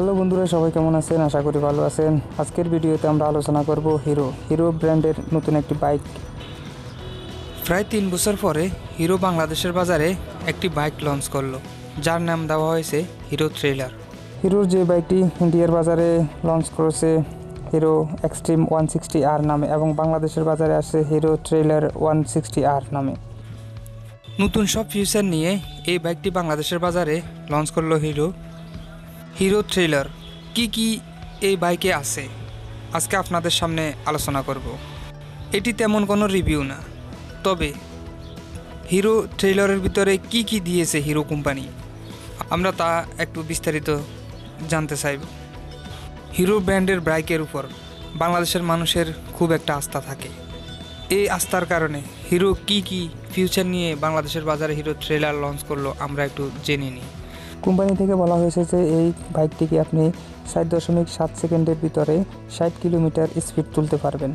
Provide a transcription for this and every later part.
Hello বন্ধুরা, সবাই কেমন আছেন? আশা করি ভালো আছেন। আজকের ভিডিওতে আমরা আলোচনা করব হিরো ব্র্যান্ডের নতুন একটি বাইক। প্রায় 3 বছর পরে হিরো বাংলাদেশের বাজারে একটি বাইক লঞ্চ করলো, যার নাম দেওয়া হয়েছে হিরো ট্রেলার। হিরোর যে বাইকটি ইন্ডিয়ার বাজারে লঞ্চ করেছে হিরো এক্সট্রিম 160R নামে, এবং বাংলাদেশের বাজারে আসছে হিরো ট্রেলার 160R নামে। নতুন সব ফিউচার নিয়ে এই বাইকটি বাংলাদেশের বাজারে লঞ্চ করলো হিরো ট্রেলার। কি এই বাইকে আছে আজকে আপনাদের সামনে আলোচনা করব। এটি তেমন কোনো রিভিউ না, তবে হিরো ট্রেলারের ভিতরে কি দিয়েছে হিরো কোম্পানি, আমরা তা একটু বিস্তারিত জানতে চাইব। হিরো ব্র্যান্ডের বাইকের উপর বাংলাদেশের মানুষের খুব একটা আস্থা থাকে। এই আস্থার কারণে হিরো কি ফিউচার নিয়ে বাংলাদেশের বাজারে হিরো ট্রেলার লঞ্চ করলো, আমরা একটু জেনে নিই। কোম্পানি থেকে বলা হয়েছে যে এই বাইকটিকে আপনি 7.7 সেকেন্ডের ভিতরে 60 কিলোমিটার স্পিড তুলতে পারবেন।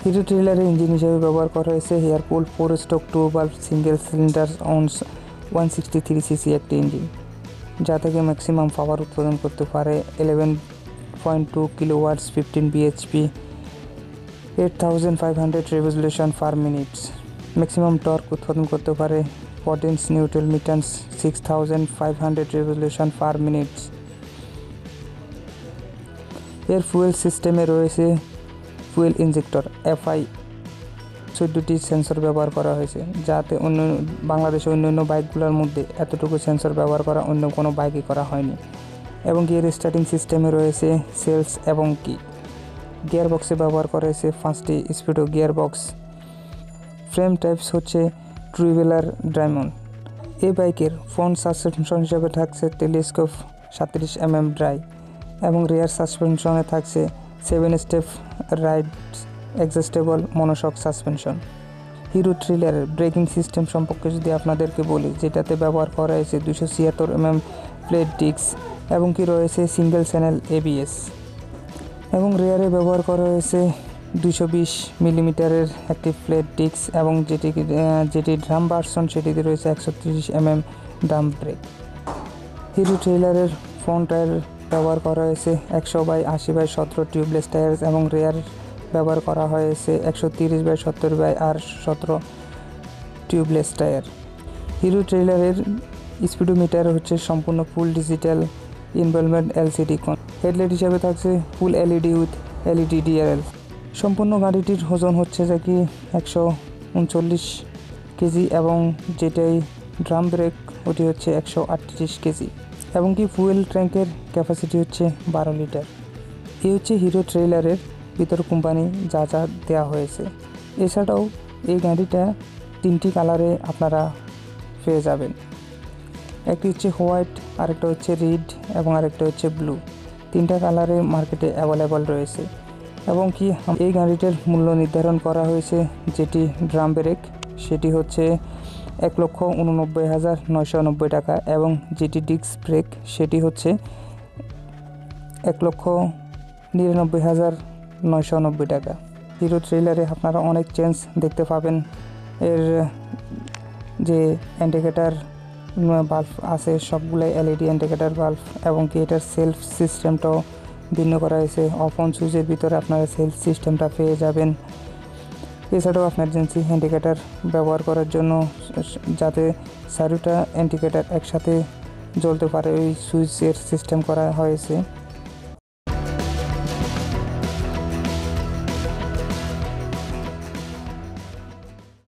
হিরো ট্রেলারের ইঞ্জিন হিসেবে ব্যবহার করা হয়েছে হেয়ারপুল 4 stroke 2 valve single cylinder 163cc একটি ইঞ্জিন, যা থেকে ম্যাক্সিমাম পাওয়ার উৎপাদন করতে পারে 11.2 kilowatts 15 bhp 8500 revolution per minute. Maximum torque উৎপাদন করতে পারে 14 newton metre 6500 revolution per minute. এর ফুয়েল সিস্টেমে রয়েছে ফুয়েল ইনজেক্টর FI 14টি সেন্সর ব্যবহার করা হয়েছে, যাতে বাংলাদেশে অন্যান্য বাইকগুলোর মধ্যে এতটুকু সেন্সর ব্যবহার করা অন্য কোনো বাইকে করা হয়নি। এবং গিয়ার স্টার্টিং সিস্টেমে রয়েছে সেলস এবং গিয়ার বক্সে ব্যবহার করা হয়েছে 5টি Speedo gear box. Frame types হচ্ছে ট্রিভেলার ডায়মন্ড। এই বাইকের ফ্রন্ট সাসপেনশন হিসেবে থাকছে টেলিস্কোপ 37mm ড্রাই, এবং রিয়ার সাসপেনশনে থাকছে 7 step ride adjustable monoshock suspension. Hero ট্রেলারের ব্রেকিং সিস্টেম সম্পর্কে যদি আপনাদেরকে বলি, যেটাতে ব্যবহার করা হয়েছে 276mm প্লেট ডিস্ক, এবং রয়েছে সিঙ্গেল চ্যানেল ABS, এবং রেয়ারে ব্যবহার করা হয়েছে 220 মিলিমিটারের একটি প্লেট ডিস্ক, এবং যেটি ড্রাম ভার্সন সেটিতে রয়েছে 130mm ড্রাম ব্রেক। হিরো ট্রেলারের ফ্রন্ট টায়ার ব্যবহার করা হয়েছে 100/80/17 টিউবলেস টায়ার, এবং রেয়ার ব্যবহার করা হয়েছে 130/70/17 টিউবলেস টায়ার। হিরো ট্রেলারের স্পিডোমিটার হচ্ছে সম্পূর্ণ ফুল ডিজিটাল ইনভলভমেন্ট LCD কোণ। হেডলাইট হিসাবে থাকছে ফুল LED উইথ LED DRL। সম্পূর্ণ গাড়িটির ওজন হচ্ছে যা কি 139 কেজি, এবং যেটাই ড্রাম ব্রেক ওটি হচ্ছে 138 কেজি, এবং ফুয়েল ট্যাঙ্কের ক্যাপাসিটি হচ্ছে 12 লিটার। এই হচ্ছে হিরো ট্রেলারের ভিতর কোম্পানি যা দেওয়া হয়েছে। এছাড়াও এই গাড়িটা 3টি কালারে আপনারা পেয়ে যাবেন। একটি হচ্ছে হোয়াইট, আরেকটা হচ্ছে রেড, এবং আরেকটা হচ্ছে ব্লু। 3টা কালারে মার্কেটে অ্যাভেলেবল রয়েছে। এবং এই গাড়িটার মূল্য নির্ধারণ করা হয়েছে, যেটি ড্রাম ব্রেক সেটি হচ্ছে 1,89,990 টাকা, এবং যেটি ডিস্ক ব্রেক সেটি হচ্ছে 1,99,990 টাকা। হিরো ট্রেলারে আপনারা অনেক চেঞ্জ দেখতে পাবেন। এর যে ইন্ডিকেটার বাল্ব আছে সবগুলাই LED ইন্ডিকেটার বাল্ব, এবং এটার সেলফ সিস্টেমটাও ভিন্ন করা হয়েছে। অফ অন সুইচের ভিতরে আপনারা সেলফ সিস্টেমটা পেয়ে যাবেন। এছাড়াও এমার্জেন্সি ইন্ডিকেটার ব্যবহার করার জন্য, যাতে 4টা ইন্ডিকেটার একসাথে জ্বলতে পারে, ওই সুইচের সিস্টেম করা হয়েছে।